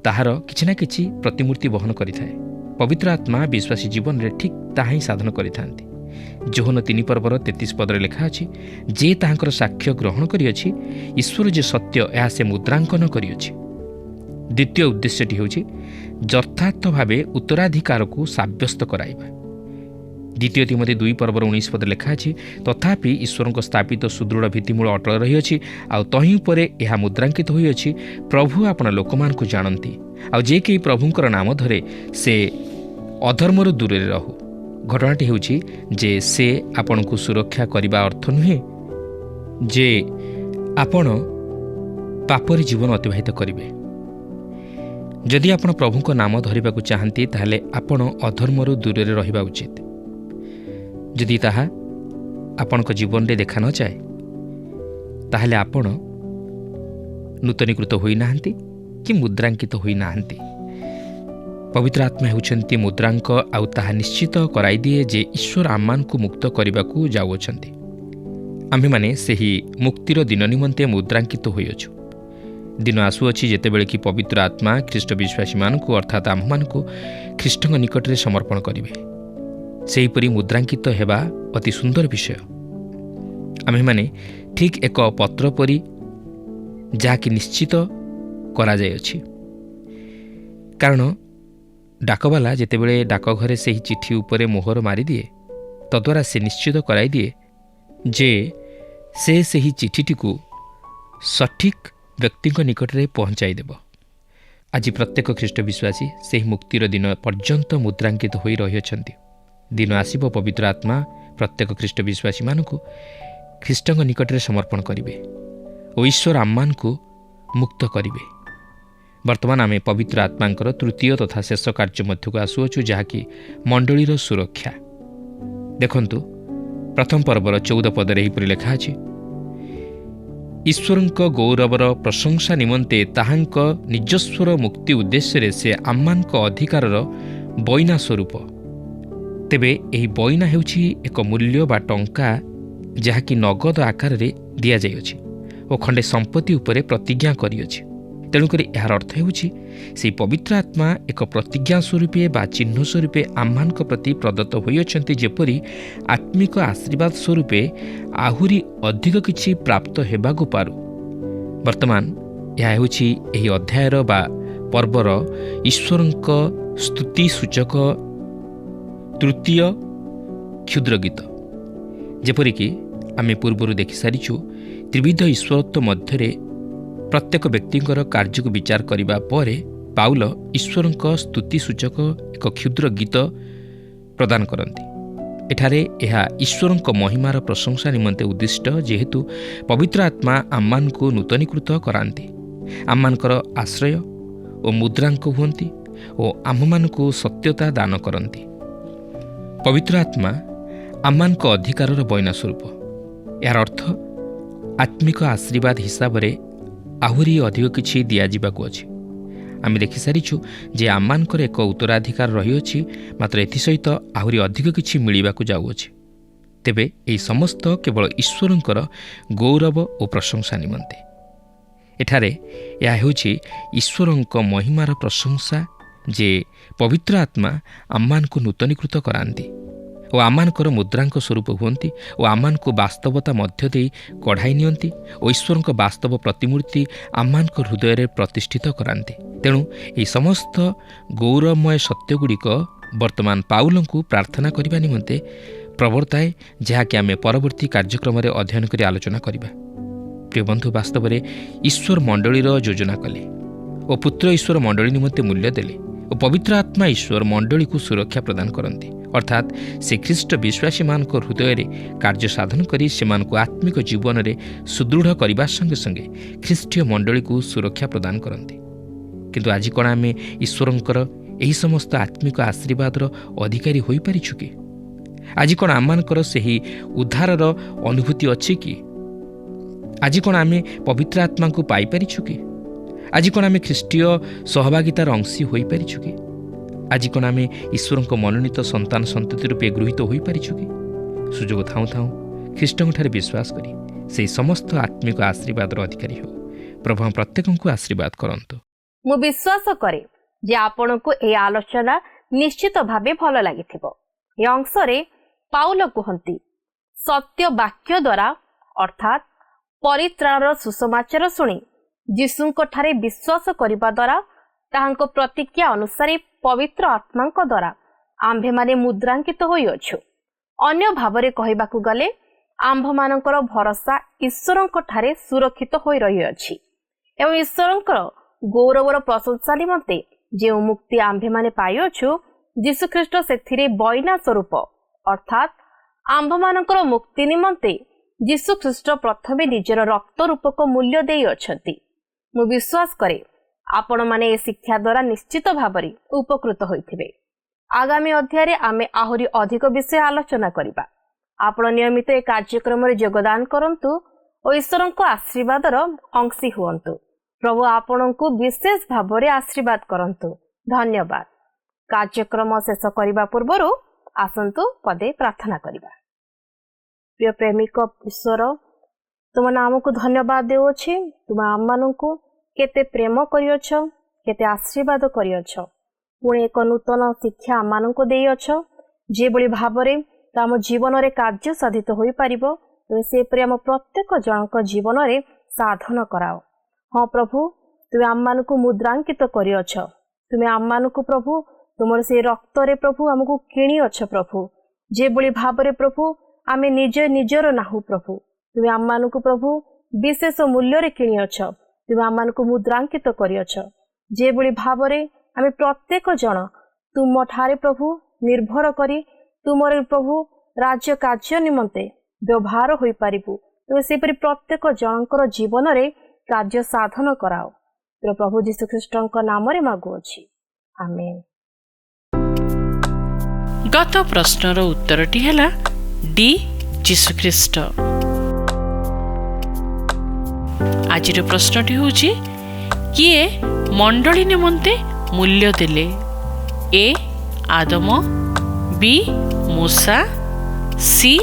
ତାହାର କିଛି ନା କିଛି ପ୍ରତିମୂର୍ତ୍ତି ବହନ କରିଥାଏ। ପବିତ୍ର ଆତ୍ମା ବିଶ୍ୱାସୀ ଜୀବନରେ ଠିକ୍ ତାହା ହିଁ ସାଧନ କରିଥାନ୍ତି। ଯୋହନ 3:33 ଲେଖା ଅଛି, ଯେ ତାହାଙ୍କର ସାକ୍ଷ୍ୟ ଗ୍ରହଣ କରିଅଛି ଈଶ୍ୱର ଯେ ସତ୍ୟ ଏହା ସେ ମୁଦ୍ରାଙ୍କନ କରିଅଛି। ଦ୍ୱିତୀୟ ଉଦ୍ଦେଶ୍ୟଟି ହେଉଛି ଯଥାର୍ଥ ଭାବେ ଉତ୍ତରାଧିକାରକୁ ସାବ୍ୟସ୍ତ କରାଇବା। 2 ତିମୋଥୀ 2:19 ଲେଖା ଅଛି, ତଥାପି ଈଶ୍ୱରଙ୍କ ସ୍ଥାପିତ ସୁଦୃଢ଼ ଭିତ୍ତିମୂଳ ଅଟଳ ରହିଅଛି, ଆଉ ତହିଁ ଉପରେ ଏହା ମୁଦ୍ରାଙ୍କିତ ହୋଇଅଛି, ପ୍ରଭୁ ଆପଣ ଲୋକମାନଙ୍କୁ ଜାଣନ୍ତି, ଆଉ ଯେ କେହି ପ୍ରଭୁଙ୍କର ନାମ ଧରେ ସେ ଅଧର୍ମରୁ ଦୂରରେ ରହୁ। ଘଟଣାଟି ହେଉଛି ଯେ ସେ ଆପଣଙ୍କୁ ସୁରକ୍ଷା କରିବା ଅର୍ଥ ନୁହେଁ ଯେ ଆପଣ ପାପରେ ଜୀବନ ଅତିବାହିତ କରିବେ। ଯଦି ଆପଣ ପ୍ରଭୁଙ୍କ ନାମ ଧରିବାକୁ ଚାହାନ୍ତି ତାହେଲେ ଆପଣ ଅଧର୍ମରୁ ଦୂରରେ ରହିବା ଉଚିତ। ଯଦି ତାହା ଆପଣଙ୍କ ଜୀବନରେ ଦେଖା ନଯାଏ ତାହେଲେ ଆପଣ ନୂତନୀକୃତ ହୋଇନାହାନ୍ତି କି ମୁଦ୍ରାଙ୍କିତ ହୋଇନାହାନ୍ତି। ପବିତ୍ର ଆତ୍ମା ହେଉଛନ୍ତି ମୁଦ୍ରାଙ୍କ, ଆଉ ତାହା ନିଶ୍ଚିତ କରାଇଦିଏ ଯେ ଈଶ୍ୱର ଆମମାନଙ୍କୁ ମୁକ୍ତ କରିବାକୁ ଯାଉଅଛନ୍ତି। ଆମ୍ଭେମାନେ ସେହି ମୁକ୍ତିର ଦିନ ନିମନ୍ତେ ମୁଦ୍ରାଙ୍କିତ ହୋଇଅଛୁ। ଦିନ ଆସୁଅଛି ଯେତେବେଳେ କି ପବିତ୍ର ଆତ୍ମା ଖ୍ରୀଷ୍ଟ ବିଶ୍ୱାସୀମାନଙ୍କୁ ଅର୍ଥାତ୍ ଆମ୍ଭମାନଙ୍କୁ ଖ୍ରୀଷ୍ଟଙ୍କ ନିକଟରେ ସମର୍ପଣ କରିବେ। ସେହିପରି ମୁଦ୍ରାଙ୍କିତ ହେବା ଅତି ସୁନ୍ଦର ବିଷୟ। ଆମ୍ଭେମାନେ ଠିକ୍ ଏକ ପତ୍ର ପରି ଯାହାକି ନିଶ୍ଚିତ କରାଯାଇଅଛି। କାରଣ ଡାକବାଲା ଯେତେବେଳେ ଡାକଘରେ ସେହି ଚିଠି ଉପରେ ମୋହର ମାରିଦିଏ, ତଦ୍ୱାରା ସେ ନିଶ୍ଚିତ କରାଇଦିଏ ଯେ ସେ ସେହି ଚିଠିଟିକୁ ସଠିକ୍ ବ୍ୟକ୍ତିଙ୍କ ନିକଟରେ ପହଞ୍ଚାଇ ଦେବ। ଆଜି ପ୍ରତ୍ୟେକ ଖ୍ରୀଷ୍ଟ ବିଶ୍ୱାସୀ ସେହି ମୁକ୍ତିର ଦିନ ପର୍ଯ୍ୟନ୍ତ ମୁଦ୍ରାଙ୍କିତ ହୋଇ ରହିଅଛନ୍ତି। ଦିନ ଆସିବ ପବିତ୍ର ଆତ୍ମା ପ୍ରତ୍ୟେକ ଖ୍ରୀଷ୍ଟ ବିଶ୍ୱାସୀମାନଙ୍କୁ ଖ୍ରୀଷ୍ଟଙ୍କ ନିକଟରେ ସମର୍ପଣ କରିବେ ଓ ଈଶ୍ୱର ଆମମାନଙ୍କୁ ମୁକ୍ତ କରିବେ। ବର୍ତ୍ତମାନ ଆମେ ପବିତ୍ର ଆତ୍ମାଙ୍କର ତୃତୀୟ ତଥା ଶେଷ କାର୍ଯ୍ୟ ମଧ୍ୟକୁ ଆସୁଅଛୁ, ଯାହାକି ମଣ୍ଡଳୀର ସୁରକ୍ଷା। ଦେଖନ୍ତୁ, ପ୍ରଥମ ପର୍ବର 14 ଏହିପରି ଲେଖା ଅଛି, ଈଶ୍ୱରଙ୍କ ଗୌରବର ପ୍ରଶଂସା ନିମନ୍ତେ ତାହାଙ୍କ ନିଜସ୍ୱର ମୁକ୍ତି ଉଦ୍ଦେଶ୍ୟରେ ସେ ଆମମାନଙ୍କ ଅଧିକାରର ବଇନା ସ୍ୱରୂପ। ତେବେ ଏହି ବଇନା ହେଉଛି ଏକ ମୂଲ୍ୟ ବା ଟଙ୍କା ଯାହାକି ନଗଦ ଆକାରରେ ଦିଆଯାଇଅଛି ଓ ଖଣ୍ଡେ ସମ୍ପତ୍ତି ଉପରେ ପ୍ରତିଜ୍ଞା କରିଅଛି। ତେଣୁକରି ଏହାର ଅର୍ଥ ହେଉଛି ସେହି ପବିତ୍ର ଆତ୍ମା ଏକ ପ୍ରତିଜ୍ଞା ସ୍ୱରୂପେ ବା ଚିହ୍ନ ସ୍ୱରୂପେ ଆମମାନଙ୍କ ପ୍ରତି ପ୍ରଦତ୍ତ ହୋଇଅଛନ୍ତି, ଯେପରି ଆତ୍ମିକ ଆଶୀର୍ବାଦ ସ୍ୱରୂପେ ଆହୁରି ଅଧିକ କିଛି ପ୍ରାପ୍ତ ହେବାକୁ ପାରୁ। ବର୍ତ୍ତମାନ ଏହା ହେଉଛି ଏହି ଅଧ୍ୟାୟର ବା ପର୍ବର ଈଶ୍ୱରଙ୍କ ସ୍ତୁତି ସୂଚକ ତୃତୀୟ କ୍ଷୁଦ୍ର ଗୀତ। ଯେପରିକି ଆମେ ପୂର୍ବରୁ ଦେଖିସାରିଛୁ, ତ୍ରିବିଧ ଈଶ୍ୱରତ୍ୱ ମଧ୍ୟରେ ପ୍ରତ୍ୟେକ ବ୍ୟକ୍ତିଙ୍କର କାର୍ଯ୍ୟକୁ ବିଚାର କରିବା ପରେ ପାଉଲ ଈଶ୍ୱରଙ୍କ ସ୍ତୁତି ସୂଚକ ଏକ କ୍ଷୁଦ୍ର ଗୀତ ପ୍ରଦାନ କରନ୍ତି। ଏଠାରେ ଏହା ଈଶ୍ୱରଙ୍କ ମହିମାର ପ୍ରଶଂସା ନିମନ୍ତେ ଉଦ୍ଦିଷ୍ଟ, ଯେହେତୁ ପବିତ୍ର ଆତ୍ମା ଆମମାନଙ୍କୁ ନୂତନୀକୃତ କରାନ୍ତି, ଆମମାନଙ୍କର ଆଶ୍ରୟ ଓ ମୁଦ୍ରାଙ୍କ ହୁଅନ୍ତି ଓ ଆମ୍ଭମାନଙ୍କୁ ସତ୍ୟତା ଦାନ କରନ୍ତି। ପବିତ୍ର ଆତ୍ମା ଆମମାନଙ୍କ ଅଧିକାରର ବଇନା ସ୍ୱରୂପ। ଏହାର ଅର୍ଥ ଆତ୍ମିକ ଆଶୀର୍ବାଦ ହିସାବରେ ଆହୁରି ଅଧିକ କିଛି ଦିଆଯିବାକୁ ଅଛି। ଆମେ ଦେଖିସାରିଛୁ ଯେ ଆମମାନଙ୍କର ଏକ ଉତ୍ତରାଧିକାର ରହିଅଛି, ମାତ୍ର ଏଥିସହିତ ଆହୁରି ଅଧିକ କିଛି ମିଳିବାକୁ ଯାଉଅଛି। ତେବେ ଏହି ସମସ୍ତ କେବଳ ଈଶ୍ୱରଙ୍କର ଗୌରବ ଓ ପ୍ରଶଂସା ନିମନ୍ତେ। ଏଠାରେ ଏହା ହେଉଛି ଈଶ୍ୱରଙ୍କ ମହିମାର ପ୍ରଶଂସା ଯେ ପବିତ୍ର ଆତ୍ମା ଆମମାନଙ୍କୁ ନୂତନୀକୃତ କରାନ୍ତି ଓ ଆମମାନଙ୍କର ମୁଦ୍ରାଙ୍କ ସ୍ୱରୂପ ହୁଅନ୍ତି ଓ ଆମମାନଙ୍କୁ ବାସ୍ତବତା ମଧ୍ୟ ଦେଇ କଢ଼ାଇ ନିଅନ୍ତି ଓ ଈଶ୍ୱରଙ୍କ ବାସ୍ତବ ପ୍ରତିମୂର୍ତ୍ତି ଆମମାନଙ୍କ ହୃଦୟରେ ପ୍ରତିଷ୍ଠିତ କରାନ୍ତି। ତେଣୁ ଏହି ସମସ୍ତ ଗୌରବମୟ ସତ୍ୟଗୁଡ଼ିକ ବର୍ତ୍ତମାନ ପାଉଲଙ୍କୁ ପ୍ରାର୍ଥନା କରିବା ନିମନ୍ତେ ପ୍ରବର୍ତ୍ତାଏ, ଯାହାକି ଆମେ ପରବର୍ତ୍ତୀ କାର୍ଯ୍ୟକ୍ରମରେ ଅଧ୍ୟୟନ କରି ଆଲୋଚନା କରିବା। ପ୍ରିୟ ବନ୍ଧୁ, ବାସ୍ତବରେ ଈଶ୍ୱର ମଣ୍ଡଳୀର ଯୋଜନା କଲେ ଓ ପୁତ୍ର ଈଶ୍ୱର ମଣ୍ଡଳୀ ନିମନ୍ତେ ମୂଲ୍ୟ ଦେଲେ ଓ ପବିତ୍ର ଆତ୍ମା ଈଶ୍ୱର ମଣ୍ଡଳୀକୁ ସୁରକ୍ଷା ପ୍ରଦାନ କରନ୍ତି, ଅର୍ଥାତ୍ ସେ ଖ୍ରୀଷ୍ଟ ବିଶ୍ୱାସୀମାନଙ୍କ ହୃଦୟରେ କାର୍ଯ୍ୟ ସାଧନ କରି ସେମାନଙ୍କୁ ଆତ୍ମିକ ଜୀବନରେ ସୁଦୃଢ଼ କରିବା ସଙ୍ଗେ ସଙ୍ଗେ ଖ୍ରୀଷ୍ଟୀୟ ମଣ୍ଡଳୀକୁ ସୁରକ୍ଷା ପ୍ରଦାନ କରନ୍ତି। କିନ୍ତୁ ଆଜି କ'ଣ ଆମେ ଈଶ୍ୱରଙ୍କର ଏହି ସମସ୍ତ ଆତ୍ମିକ ଆଶୀର୍ବାଦର ଅଧିକାରୀ ହୋଇପାରିଛୁ କି? ଆଜି କ'ଣ ଆମମାନଙ୍କର ସେହି ଉଦ୍ଧାରର ଅନୁଭୂତି ଅଛି କି? ଆଜି କ'ଣ ଆମେ ପବିତ୍ର ଆତ୍ମାଙ୍କୁ ପାଇପାରିଛୁ କି? ଆଜି କ'ଣ ଆମେ ଖ୍ରୀଷ୍ଟୀୟ ସହଭାଗିତାର ଅଂଶୀ ହୋଇପାରିଛୁ କି? ଆଜି କ'ଣ ଆମେ ଈଶ୍ୱରଙ୍କ ମନୋନୀତ ସନ୍ତାନ ସନ୍ତତି ରୂପେ ଗୃହୀତ ହୋଇପାରିଛୁ କି? ସୁଯୋଗ ଥାଉଁ ଥାଉଁ ଖ୍ରୀଷ୍ଟଙ୍କଠାରେ ବିଶ୍ୱାସ କରି ସେହି ସମସ୍ତ ଆତ୍ମିକ ଆଶୀର୍ବାଦର ଅଧିକାରୀ ହେଉ। ପ୍ରଭୁ ପ୍ରତ୍ୟେକଙ୍କୁ ଆଶୀର୍ବାଦ କରନ୍ତୁ। ମୁଁ ବିଶ୍ୱାସ କରେ ଯେ ଆପଣଙ୍କୁ ଏହି ଆଲୋଚନା ନିଶ୍ଚିତ ଭାବେ ଭଲ ଲାଗିଥିବ। ଏ ଅଂଶରେ ପାଉଲ କୁହନ୍ତି, ସତ୍ୟ ବାକ୍ୟ ଦ୍ୱାରା ଅର୍ଥାତ୍ ପରିତ୍ରାଣର ସୁସମାଚାର ଶୁଣି ଯୀଶୁଙ୍କ ଠାରେ ବିଶ୍ୱାସ କରିବା ଦ୍ୱାରା ତାହାଙ୍କ ପ୍ରତିଜ୍ଞା ଅନୁସାରେ ପବିତ୍ର ଆତ୍ମାଙ୍କ ଦ୍ୱାରା ଆମ୍ଭେମାନେ ମୁଦ୍ରାଙ୍କିତ ହୋଇଅଛୁ। ଅନ୍ୟ ଭାବରେ କହିବାକୁ ଗଲେ ଆମ୍ଭମାନଙ୍କର ଭରସା ଈଶ୍ୱରଙ୍କ ଠାରେ ସୁରକ୍ଷିତ ହୋଇ ରହିଅଛି ଏବଂ ଈଶ୍ୱରଙ୍କର ଗୌରବର ପ୍ରଶଂସା ନିମନ୍ତେ ଯେଉଁ ମୁକ୍ତି ଆମ୍ଭେମାନେ ପାଇଅଛୁ, ଯୀଶୁଖ୍ରୀଷ୍ଟ ସେଥିରେ ବଇନା ସ୍ୱରୂପ ଅର୍ଥାତ୍ ଆମ୍ଭମାନଙ୍କର ମୁକ୍ତି ନିମନ୍ତେ ଯୀଶୁଖ୍ରୀଷ୍ଟ ପ୍ରଥମେ ନିଜର ରକ୍ତ ରୂପକ ମୂଲ୍ୟ ଦେଇଅଛନ୍ତି। ମୁଁ ବିଶ୍ୱାସ କରେ ଆପଣମାନେ ଏ ଶିକ୍ଷା ଦ୍ୱାରା ନିଶ୍ଚିତ ଭାବରେ ଉପକୃତ ହୋଇଥିବେ। ଆଗାମୀ ଅଧ୍ୟାୟରେ ଆମେ ଆହୁରି ଅଧିକ ବିଷୟ ଆଲୋଚନା କରିବା। ଆପଣ ନିୟମିତ ଏ କାର୍ଯ୍ୟକ୍ରମରେ ଯୋଗଦାନ କରନ୍ତୁ ଓ ଈଶ୍ୱରଙ୍କ ଆଶୀର୍ବାଦର ଅଂଶୀ ହୁଅନ୍ତୁ। ପ୍ରଭୁ ଆପଣଙ୍କୁ ବିଶେଷ ଭାବରେ ଆଶୀର୍ବାଦ କରନ୍ତୁ। ଧନ୍ୟବାଦ। କାର୍ଯ୍ୟକ୍ରମ ଶେଷ କରିବା ପୂର୍ବରୁ ଆସନ୍ତୁ ପଦେ ପ୍ରାର୍ଥନା କରିବା। ପ୍ରିୟ ପ୍ରେମିକ ଈଶ୍ୱର, ତୁମ ନାମକୁ ଧନ୍ୟବାଦ ଦେଉଅଛି। ତୁମେ ଆମମାନଙ୍କୁ କେତେ ପ୍ରେମ କରିଅଛ, କେତେ ଆଶୀର୍ବାଦ କରିଅଛ। ପୁଣି ଏକ ନୂତନ ଶିକ୍ଷା ଆମମାନଙ୍କୁ ଦେଇଅଛ, ଯେଭଳି ଭାବରେ ଆମ ଜୀବନରେ କାର୍ଯ୍ୟ ସାଧିତ ହୋଇପାରିବ, ତୁମେ ସେପରି ଆମ ପ୍ରତ୍ୟେକ ଜଣଙ୍କ ଜୀବନରେ ସାଧନ କରାଅ। ହଁ ପ୍ରଭୁ, ତୁମେ ଆମମାନଙ୍କୁ ମୁଦ୍ରାଙ୍କିତ କରିଅଛ। ତୁମେ ଆମମାନଙ୍କୁ ପ୍ରଭୁ ତୁମର ସେଇ ରକ୍ତରେ ପ୍ରଭୁ ଆମକୁ କିଣିଅଛ ପ୍ରଭୁ। ଯେଭଳି ଭାବରେ ପ୍ରଭୁ ଆମେ ନିଜର ନାହୁଁ ପ୍ରଭୁ, ତୁମେ ଆମମାନଙ୍କୁ ପ୍ରଭୁ ବିଶେଷ ମୂଲ୍ୟରେ କିଣିଅଛ। ତୁମେ ଆମମାନଙ୍କୁ ମୁଦ୍ରାଙ୍କିତ କରିଅଛ। ଯେଭଳି ଭାବରେ ଆମେ ପ୍ରତ୍ୟେକ ଜଣ ତୁମଠାରେ ପ୍ରଭୁ ନିର୍ଭର କରି ତୁମର ପ୍ରଭୁ ରାଜ୍ୟ କାର୍ଯ୍ୟ ନିମନ୍ତେ ବ୍ୟବହାର ହୋଇପାରିବୁ, ତୁମେ ସେପରି ପ୍ରତ୍ୟେକ ଜଣଙ୍କର ଜୀବନରେ କାର୍ଯ୍ୟ ସାଧନ କରାଅ। ପ୍ରଭୁ ଯୀଶୁଖ୍ରୀଷ୍ଟଙ୍କ ନାମରେ ମାଗୁଅଛି, ଆମେନ୍। ଗତ ପ୍ରଶ୍ନର ଉତ୍ତରଟି ହେଲା ଡି ଯୀଶୁଖ୍ରୀଷ୍ଟ। ଆଜିର ପ୍ରଶ୍ନଟି ହେଉଛି, କିଏ ମଣ୍ଡଳୀ ନିମନ୍ତେ ମୂଲ୍ୟ ଦେଲେ? ଏ ଆଦମ, ବି ମୂଷା, ସି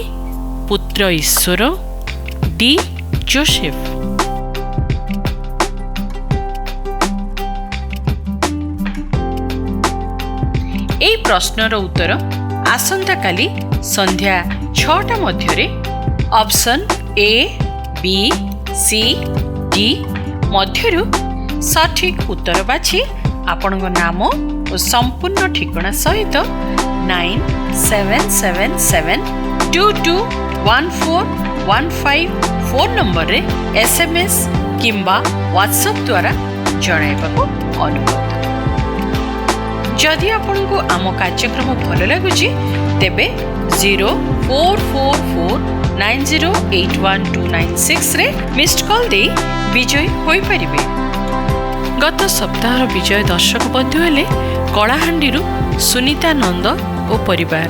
ପୁତ୍ର ଈଶ୍ୱର, ଡି ଯୋସେଫ। এই প্রশ্নর উত্তর আসন্তাকালি সন্ধ্যা 6টা মধ্যে option A, B, C, D মধ্যরু সঠিক উত্তর বাছি আপনার নাম ও সম্পূর্ণ ঠিকনা সহিত 9777221415 ফোন নম্বরে SMS কিংবা WhatsApp দ্বারা জଣାଇବାକୁ অনুরোধ। जदि आपको आम कार्यक्रम भल लगुच तेबे 044490812996 रे मिस्ड कॉल दे विजय होई परिबे। गत सप्ताहर विजय दर्शक बंधु हेले कलाहांडी सुनीता नंद और परिवार।